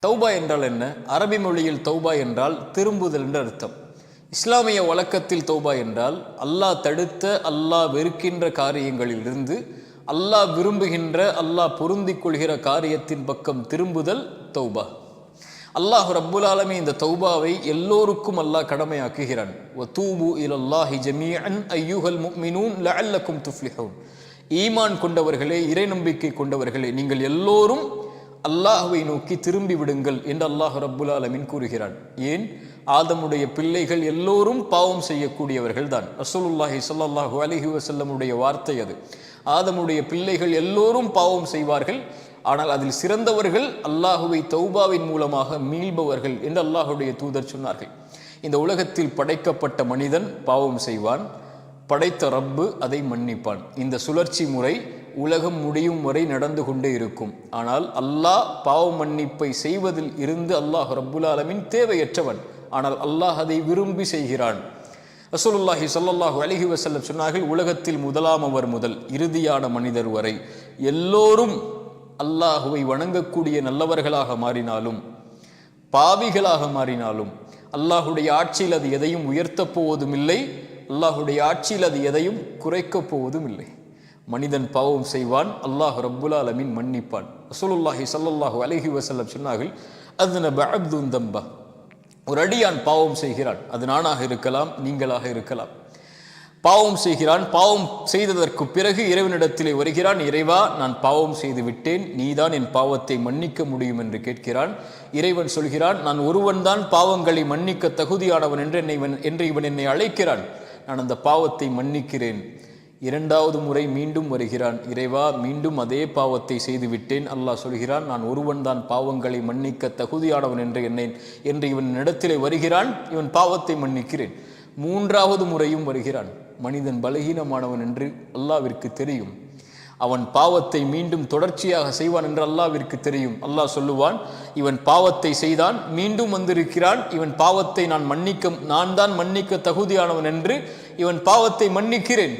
தௌபா என்றால் என்ன? அரபி மொழியில் தௌபா என்றால் திரும்புதல் என்று அர்த்தம். இஸ்லாமிய வழக்கத்தில் தௌபா என்றால் அல்லாஹ் தடுத்த, அல்லாஹ் வெறுக்கின்ற காரியங்களிலிருந்து அல்லாஹ் விரும்புகின்ற, அல்லாஹ் பொருந்திக் கொள்கிற காரியத்தின் பக்கம் திரும்புதல் தௌபா. அல்லாஹ் ரப்புல் ஆலமீன் இந்த தௌபாவை எல்லோருக்கும் அல்லாஹ் கடமையாக்குகிறான். வதூபு இலல்லாஹி ஜமீஅன் அய்யுஹல் முஃமினூன் லஅல்லக்கும் துஃப்லிஹூன். ஈமான் கொண்டவர்களே, இறை நம்பிக்கை கொண்டவர்களே, நீங்கள் எல்லோரும் அல்லாஹ்வை நோக்கி திரும்பி விடுங்கள் என்று அல்லாஹ் ரப்புல் ஆலமீன் கூறுகிறான். ஏன்? ஆதமுடைய பிள்ளைகள் எல்லோரும் பாவம் செய்யக்கூடியவர்கள் தான். ரசூலுல்லாஹி ஸல்லல்லாஹு அலைஹி வஸல்லமுடைய வார்த்தை அது. ஆதமுடைய பிள்ளைகள் எல்லோரும் பாவம் செய்வார்கள், ஆனால் அதில் சிறந்தவர்கள் அல்லாஹுவை தௌபாவின் மூலமாக மீள்பவர்கள் என்று அல்லாஹுடைய தூதர் சொன்னார்கள். இந்த உலகத்தில் படைக்கப்பட்ட மனிதன் பாவம் செய்வான், படைத்த ரப்பு அதை மன்னிப்பான். இந்த சுழற்சி முறை உலகம் முடியும் வரை நடந்து கொண்டே இருக்கும். ஆனால் அல்லாஹ் பாவ மன்னிப்பை செய்வதில் இருந்து அல்லாஹ் ரப்புல் ஆலமீன் தேவையற்றவன். ஆனால் அல்லாஹ் அதை விரும்பி செய்கிறான். ரசூலுல்லாஹி ஸல்லல்லாஹு அலைஹி வஸல்லம் சொன்னார்கள், உலகத்தில் முதலாம் அவர் முதல் இறுதியான மனிதர் வரை எல்லோரும் அல்லாஹுவை வணங்கக்கூடிய நல்லவர்களாக மாறினாலும் பாவிகளாக மாறினாலும் அல்லாஹுடைய ஆட்சியில் அது எதையும் உயர்த்தப் போவதும் இல்லை, அல்லாஹுடைய ஆட்சியில் அது எதையும் குறைக்கப் போவதும் இல்லை. மனிதன் பாவம் செய்வான், அல்லாஹ் ரப்புல் ஆலமீன் மன்னிப்பான். ரசூலுல்லாஹி ஸல்லல்லாஹு அலைஹி வஸல்லம் சொன்னார்கள், அத்னப அப்துன் தம்பா, ஒரு அடியான் பாவம் செய்கிறான். அது நானாக இருக்கலாம், நீங்களாக இருக்கலாம். பாவம் செய்கிறான். பாவம் செய்ததற்கு பிறகு இறைவனிடத்திலே வருகிறான். இறைவா, நான் பாவம் செய்து விட்டேன், நீதான் என் பாவத்தை மன்னிக்க முடியும் என்று கேட்கிறான். இறைவன் சொல்கிறான், நான் ஒருவன் தான் பாவங்களை மன்னிக்க தகுதியானவன் என்று இவன் என்னை அழைக்கிறான், நான் அந்த பாவத்தை மன்னிக்கிறேன். இரண்டாவது முறை மீண்டும் வருகிறான். இறைவா, மீண்டும் அதே பாவத்தை செய்து விட்டேன். அல்லாஹ் சொல்கிறான், நான் ஒருவன் தான் பாவங்களை மன்னிக்க தகுதியானவன் என்று இவன் இடத்திலே வருகிறான். இவன் பாவத்தை மன்னிக்கிறேன். மூன்றாவது முறையும் வருகிறான். மனிதன் பலகீனமானவன் என்று அல்லாஹ்விற்கு தெரியும். அவன் பாவத்தை மீண்டும் தொடர்ச்சியாக செய்வான் என்று அல்லாஹ்விற்கு தெரியும். அல்லாஹ் சொல்லுவான், இவன் பாவத்தை செய்தான், மீண்டும் வந்திருக்கிறான், இவன் பாவத்தை நான் தான் மன்னிக்க தகுதியானவன் என்று இவன் பாவத்தை மன்னிக்கிறேன்.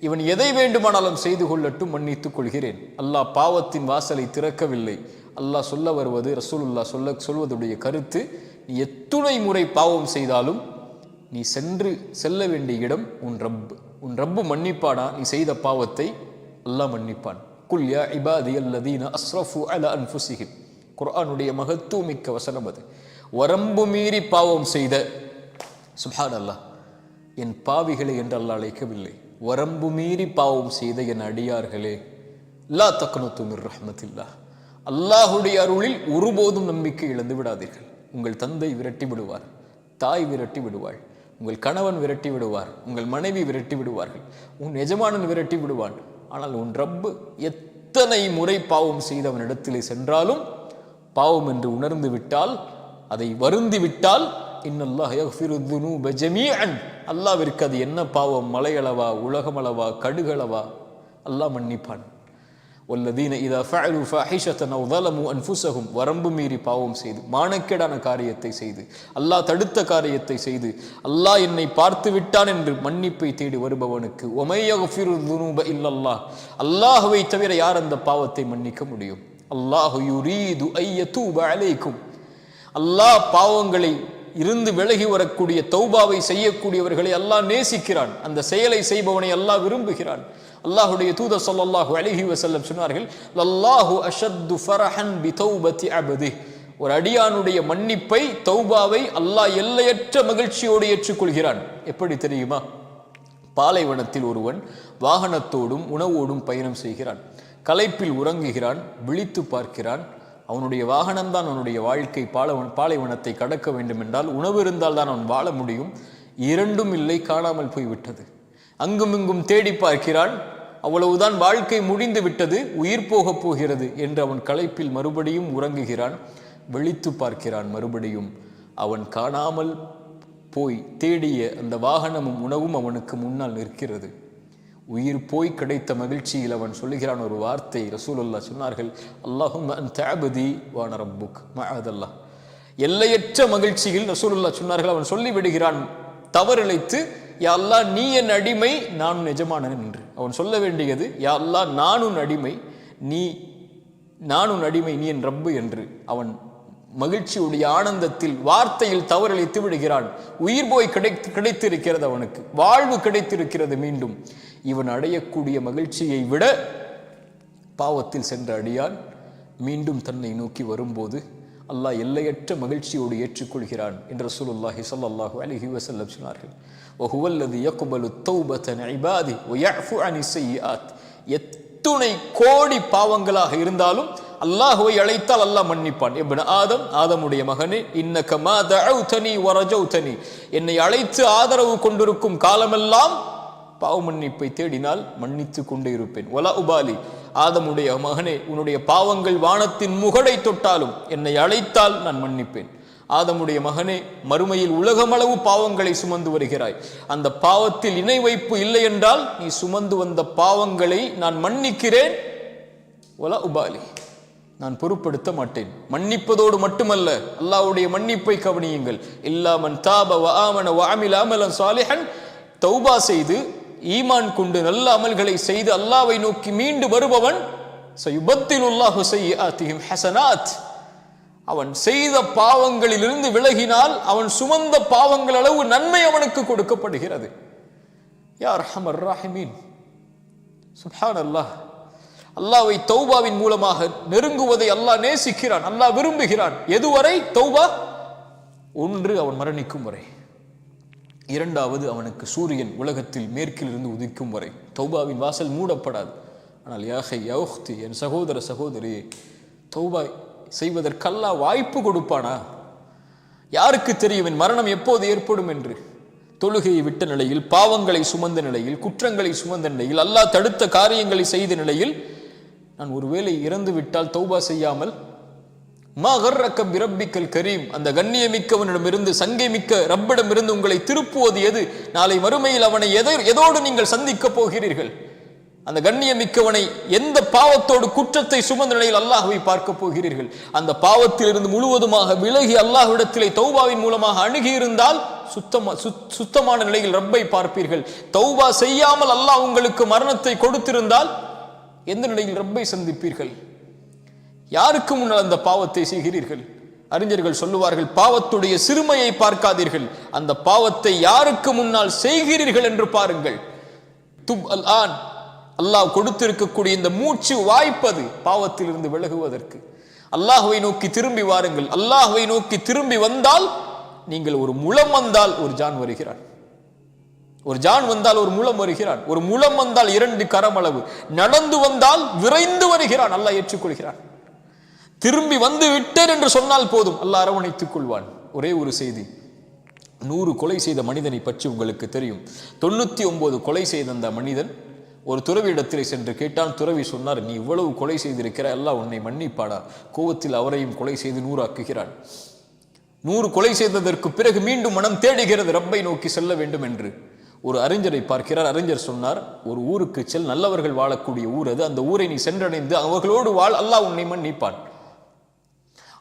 இவன் எதை வேண்டுமானாலும் செய்து கொள்ளட்டும், மன்னித்துக் கொள்கிறேன். அல்லாஹ் பாவத்தின் வாசலை திறக்கவில்லை. அல்லாஹ் சொல்ல வருவது, ரசூலுல்லாஹ் சொல்வதுடைய கருத்து, நீ எத்துணை முறை பாவம் செய்தாலும் நீ செல்ல வேண்டிய இடம் உன் ரப்பு மன்னிப்பானா? நீ செய்த பாவத்தை அல்லாஹ் மன்னிப்பான். குல் யா இபாதியல்லதீன அஸ்ரஃபு அலா அன்ஃபுஸிஹிம். குர்ஆனுடைய மகத்துவமிக்க வசனம் அது. வரம்பு மீறி பாவம் செய்த, சுப்ஹானல்லாஹ், என் பாவிகளை என்று அல்லாஹ் அழைக்கவில்லை. வரம்பு மீறி பாவம் செய்த என் அடியார்களே, லா தக்னது மிர் ரஹ்மத்தில்லாஹ், அல்லாஹுடைய அருளில் ஒருபோதும் நம்பிக்கை இழந்து விடாதீர்கள். உங்கள் தந்தை விரட்டி விடுவார், தாய் விரட்டி விடுவாள், உங்கள் கணவன் விரட்டி விடுவார், உங்கள் மனைவி விரட்டி விடுவார்கள், உன் எஜமானன் விரட்டி விடுவான். ஆனால் உன் ரப்பு எத்தனை முறை பாவம் செய்தவனிடத்திலே சென்றாலும் பாவம் என்று உணர்ந்து விட்டால், அதை வருந்தி விட்டால், இன்னல்லாஹ் யக்ஃபிரு துனூப ஜமீஅன், அல்லாஹ்விற்கு அது என்ன பாவம், மலையளவா, உலகமளவா, கடுகளவா, அல்லாஹ் மன்னிப்பான். வல்லதீன இதா ஃபஅலு ஃபாஹிஷத்தன் அவ் ஸலமு அன்ஃபுஸஹும், வரம்பு மீறி பாவம் செய்து, மானக்கேடான காரியத்தை செய்து, அல்லாஹ் தடுத்த காரியத்தை செய்து, அல்லாஹ் என்னை பார்த்து விட்டான் என்று மன்னிப்பை தேடி வருபவனுக்கு வமை யக்ஃபிரு துனூப இல்லல்லாஹ், அல்லாஹ்வை தவிர யார் அந்த பாவத்தை மன்னிக்க முடியும்? அல்லாஹு யுரீது ஐயதூப அலைக்கும், அல்லாஹ் பாவங்களை இருந்து விலகி வரக்கூடிய தௌபாவை செய்யக்கூடியவர்களை அல்லாஹ் நேசிக்கிறான். அந்த செயலை செய்பவனை அல்லாஹ் விரும்புகிறான். அல்லாஹுடைய தூதர் ஸல்லல்லாஹு அலைஹி வஸல்லம் சொன்னார்கள், லல்லாஹு அஷத்து ஃபரஹன் பி தௌபத்தி அப்தி, ஒரு அடியானுடைய மன்னிப்பை, தௌபாவை அல்லாஹ் எல்லையற்ற மகிழ்ச்சியோடு ஏற்றுக்கொள்கிறான். எப்படி தெரியுமா? பாலைவனத்தில் ஒருவன் வாகனத்தோடும் உணவோடும் பயணம் செய்கிறான். களைப்பில் உறங்குகிறான், விழித்து பார்க்கிறான். அவனுடைய வாகனம்தான் அவனுடைய வாழ்க்கை. பாலைவனத்தை கடக்க வேண்டும் என்றால் உணவு இருந்தால் தான் அவன் வாழ முடியும். இரண்டும் இல்லை, காணாமல் போய்விட்டது. அங்குமிங்கும் தேடி பார்க்கிறான். அவ்வளவுதான், வாழ்க்கை முடிந்து விட்டது, உயிர் போகப் போகிறது என்று அவன் களைப்பில் மறுபடியும் உறங்குகிறான். விழித்து பார்க்கிறான், மறுபடியும் அவன் காணாமல் போய் தேடிய அந்த வாகனமும் உணவும் அவனுக்கு முன்னால் நிற்கிறது. உயிர் போய் கிடைத்த மகிழ்ச்சியில் அவன் சொல்லுகிறான் ஒரு வார்த்தை. ரசூலுல்லாஹ் சொன்னார்கள், அல்லாஹும்ம அன்த அப்தி வ அன ரப்புக் மஅதல்லாஹ். எல்லையற்ற மகிழ்ச்சியில் ரசூலுல்லாஹ் சொன்னார்கள், அவன் சொல்லி விடுகிறான் தவறிழைத்து, யா அல்லாஹ், நீ என் அடிமை, நான் எஜமானன் என்று. அவன் சொல்ல வேண்டியது, யா அல்லாஹ், நான் உன் அடிமை, நீ என் ரப்பு என்று அவன் மகிழ்ச்சியுடைய ஆனந்தத்தில் வார்த்தையில் தவறளித்து விடுகிறான். உயிர் போய் கிடைத்திருக்கிறது, அவனுக்கு வாழ்வு கிடைத்திருக்கிறது. மீண்டும் இவன் அடையக்கூடிய மகிழ்ச்சியை விட பாவத்தில் சென்ற அடியான் மீண்டும் தன்னை நோக்கி வரும்போது அல்லாஹ் எல்லையற்ற மகிழ்ச்சியோடு ஏற்றுக்கொள்கிறான் என்று ரசூலுல்லாஹி ஸல்லல்லாஹு அலைஹி வஸல்லம் சொன்னார்கள். வஹுவல்லதி யக்பலு தௌபத அன் இபாதி வயஃபு அனி ஸய்யிஆத். எத்துணை கோடி பாவங்களாக இருந்தாலும் அல்லாஹ்வை அழைத்தால் அல்லாஹ் மன்னிப்பான். இப்னு ஆதம், ஆதமுடைய மகனே, இன்னக மா தஅவுதனி வரஜௌதனி, என்னை அழைத்து ஆதரவு கொண்டிருக்கும் காலமெல்லாம் பாவ மன்னிப்பை தேடினால் மன்னித்து கொண்டே இருப்பேன். வலா உபாலி, ஆதமுடைய மகனே, உன்னுடைய பாவங்கள் வானத்தின் முகடை தொட்டாலும் என்னை அழைத்தால் நான் மன்னிப்பேன். ஆதமுடைய மகனே, மறுமையில் உலகமளவு பாவங்களை சுமந்து வருகிறாய். அந்த பாவத்தில் இணை வைப்பு இல்லை என்றால் நீ சுமந்து வந்த பாவங்களை நான் மன்னிக்கிறேன். வலா உபாலி, நான் பொருட்படுத்த மாட்டேன். மன்னிப்பதோடு மட்டுமல்ல, அல்லாஹ்வுடைய மன்னிப்பை கவனியுங்கள். இல்லா மன் தாப வ ஆமன வ அமில அமலன் சாலிஹன், தௌபா செய்து ஈமான் கொண்டு நல்ல அமல்களை செய்து அல்லாஹ்வை நோக்கி மீண்டு வருபவன் சயுபத்திலுல்லாஹு ஸய்யிஆத்திஹிம் ஹஸனாத், அவன் செய்த பாவங்களிலிருந்து விலகினால் அவன் சுமந்த பாவங்கள் அளவு நன்மை அவனுக்கு கொடுக்கப்படுகிறது. யா அர்ஹமர் ராஹிமீன். சுப்ஹானல்லாஹ். அல்லாஹ்வை தௌபாவின் மூலமாக நெருங்குவதை அல்லாஹ் நேசிக்கிறான், அல்லாஹ் விரும்புகிறான். எதுவரை தௌபா? ஒன்று, அவன் மரணிக்கும் வரை. இரண்டாவது, அவனுக்கு சூரியன் உலகத்தில் மேற்கில் இருந்து உதிக்கும் வரை தௌபாவின் வாசல் மூடப்படாது. ஆனால் யாஹை யௌஹ்தி, என் சகோதர சகோதரியே, தௌபா செய்வதற்கல்லா வாய்ப்பு கொடுப்பானா? யாருக்கு தெரியும் என் மரணம் எப்போது ஏற்படும் என்று? தொழுகையை விட்ட நிலையில், பாவங்களை சுமந்த நிலையில், குற்றங்களை சுமந்த நிலையில், அல்லாஹ் தடுத்த காரியங்களை செய்த நிலையில் நான் ஒருவேளை இறந்து விட்டால் தௌபா செய்யாமல், மா கர்ரக பிரப்பிக்கல் கரீம், அந்த கண்ணியமிக்கவனிடமிருந்து, சங்கை மிக்க ரப்பிடமிருந்து உங்களை திருப்புவது எது? நாளை மறுமையில் அவனை எதோடு நீங்கள் சந்திக்க போகிறீர்கள்? அந்த கண்ணியமிக்கவனை எந்த பாவத்தோடு, குற்றத்தை சுமந்த நிலையில் அல்லாஹ்வை பார்க்க போகிறீர்கள்? அந்த பாவத்தில் இருந்து முழுவதுமாக விலகி அல்லாஹ்விடத்திலே தௌபாவின் மூலமாக அணுகி இருந்தால் சுத்தமான நிலையில் ரப்பை பார்ப்பீர்கள். தௌபா செய்யாமல் அல்லாஹ் உங்களுக்கு மரணத்தை கொடுத்திருந்தால் எந்த நிலையில் ரப்பை சந்திப்பீர்கள்? யாருக்கு முன்னால் அந்த பாவத்தை செய்கிறீர்கள்? அறிஞர்கள் சொல்லுவார்கள், பாவத்துடைய சிறுமையை பார்க்காதீர்கள், அந்த பாவத்தை யாருக்கு முன்னால் செய்கிறீர்கள் என்று பாருங்கள். துப் அல் ஆன், அல்லாஹ் கொடுத்திருக்கக்கூடிய இந்த மூச்சு வாய்ப்பது பாவத்தில் இருந்து விலகுவதற்கு. அல்லாஹ்வை நோக்கி திரும்பி வாருங்கள். அல்லாஹ்வை நோக்கி திரும்பி வந்தால், நீங்கள் ஒரு முழம் வந்தால் ஒரு ஜான் வருகிறான், ஒரு ஜான் வந்தால் ஒரு முழம் வருகிறான், ஒரு முழம் வந்தால் 2 கரமளவு, நடந்து வந்தால் விரைந்து வருகிறான், அல்லாஹ் ஏற்றுக்கொள்கிறான். திரும்பி வந்து விட்டேன் என்று சொன்னால் போதும், அல்லாஹ் அரவணைத்துக் கொள்வான். ஒரே ஒரு செய்தி, 100 கொலை செய்த மனிதனை பற்றி உங்களுக்கு தெரியும். 99 கொலை செய்த அந்த மனிதன் ஒரு துறவியிடத்திலே சென்று கேட்டான். துறவி சொன்னார், நீ இவ்வளவு கொலை செய்திருக்கிற, அல்லாஹ் உன்னை மன்னிப்பாடா? கோவத்தில் அவரையும் கொலை செய்து 100 ஆக்குகிறான். 100 கொலை செய்ததற்கு பிறகு மீண்டும் மனம் தேடுகிறது ரப்பை நோக்கி செல்ல வேண்டும் என்று. ஒரு அறிஞரை பார்க்கிறார். அறிஞர் சொன்னார், ஒரு ஊருக்கு செல், நல்லவர்கள் வாழக்கூடிய ஊர் அது, அந்த ஊரை நீ சென்றடைந்து அவர்களோடு வாழ், அல்லாஹ் உன்னை மன்னிப்பான்.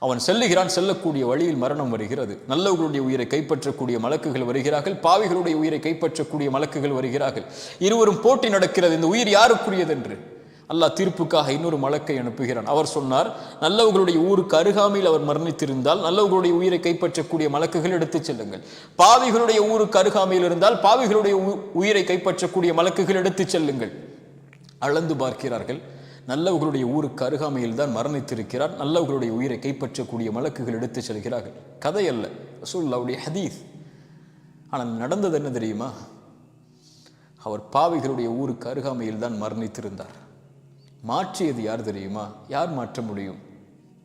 அவன் செல்லுகிறான். செல்லக்கூடிய வழியில் மரணம் வருகிறது. நல்லவர்களுடைய உயிரை கைப்பற்றக்கூடிய மலக்குகள் வருகிறார்கள், பாவிகளுடைய உயிரை கைப்பற்றக்கூடிய மலக்குகள் வருகிறார்கள். இருவரும் போட்டி நடக்கிறது, இந்த உயிர் யாருக்குரியது என்று. அல்லாஹ் தீர்ப்புக்காக இன்னொரு மலக்கை அனுப்புகிறான். அவர் சொன்னார், நல்லவர்களுடைய ஊருக்கு அருகாமையில் அவர் மரணித்திருந்தால் நல்லவர்களுடைய உயிரை கைப்பற்றக்கூடிய மலக்குகள் எடுத்துச் செல்லுங்கள். பாவிகளுடைய ஊருக்கு அருகாமையில் இருந்தால் பாவிகளுடைய உயிரை கைப்பற்றக்கூடிய மலக்குகள் எடுத்துச் செல்லுங்கள். அளந்து பார்க்கிறார்கள். நல்லவர்களுடைய ஊருக்கு அருகாமையில் தான் மரணித்திருக்கிறார். நல்லவர்களுடைய உயிரை கைப்பற்றக்கூடிய மலக்குகள் எடுத்துச் செல்கிறார்கள். கதை அல்ல, ரசூலுல்லாஹ்வுடைய ஹதீஸ். ஆனால் நடந்தது என்ன தெரியுமா? அவர் பாவிகளுடைய ஊருக்கு அருகாமையில் தான் மரணித்திருந்தார். மாற்றியது யார் தெரியுமா? யார் மாற்ற முடியும்?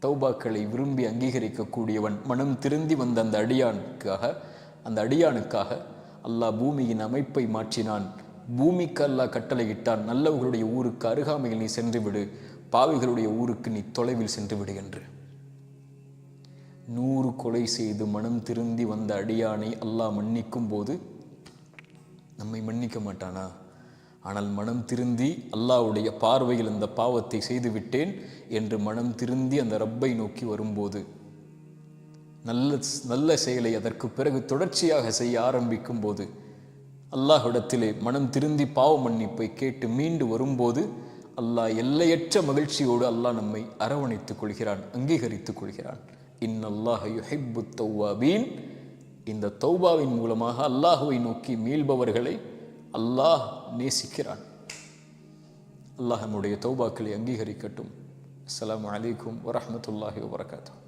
தௌபாக்களை விரும்பி அங்கீகரிக்கக்கூடியவன் மனம் திருந்தி வந்த அந்த அடியானுக்காக அல்லாஹ் பூமியின் அமைப்பை மாற்றினான். பூமிக்கு அல்லாஹ் கட்டளையிட்டான், நல்லவர்களுடைய ஊருக்கு அருகாமையில் நீ சென்று விடு, பாவிகளுடைய ஊருக்கு நீ தொலைவில் சென்று விடு என்று. 100 கொலை செய்து மனம் திருந்தி வந்த அடியானை அல்லாஹ் மன்னிக்கும் போது நம்மை மன்னிக்க மாட்டானா? ஆனால் மனம் திருந்தி அல்லாஹ்வுடைய பார்வையில் அந்த பாவத்தை செய்து விட்டேன் என்று மனம் திருந்தி அந்த ரப்பை நோக்கி வரும்போது, நல்ல செயலை அதற்கு பிறகு தொடர்ச்சியாக செய்ய ஆரம்பிக்கும் போது, அல்லாஹ்விடத்திலே மனம் திருந்தி பாவ மன்னிப்பை கேட்டு மீண்டு வரும்போது, அல்லாஹ் எல்லையற்ற மகிழ்ச்சியோடு அல்லாஹ் நம்மை அரவணைத்துக் கொள்கிறான், அங்கீகரித்துக் கொள்கிறான். இன்னல்லாஹ யுஹிப்புத் தௌவாபீன். இந்த தௌபாவின் மூலமாக அல்லாஹுவை நோக்கி மீள்பவர்களை அல்லாஹ் நேசிக்கிறான். அல்லாஹ் நம்முடைய தௌபாக்களை அங்கீகரிக்கட்டும். அஸ்ஸலாமு அலைக்கும் வரஹ்மத்துல்லாஹி வபரகாத்துஹு.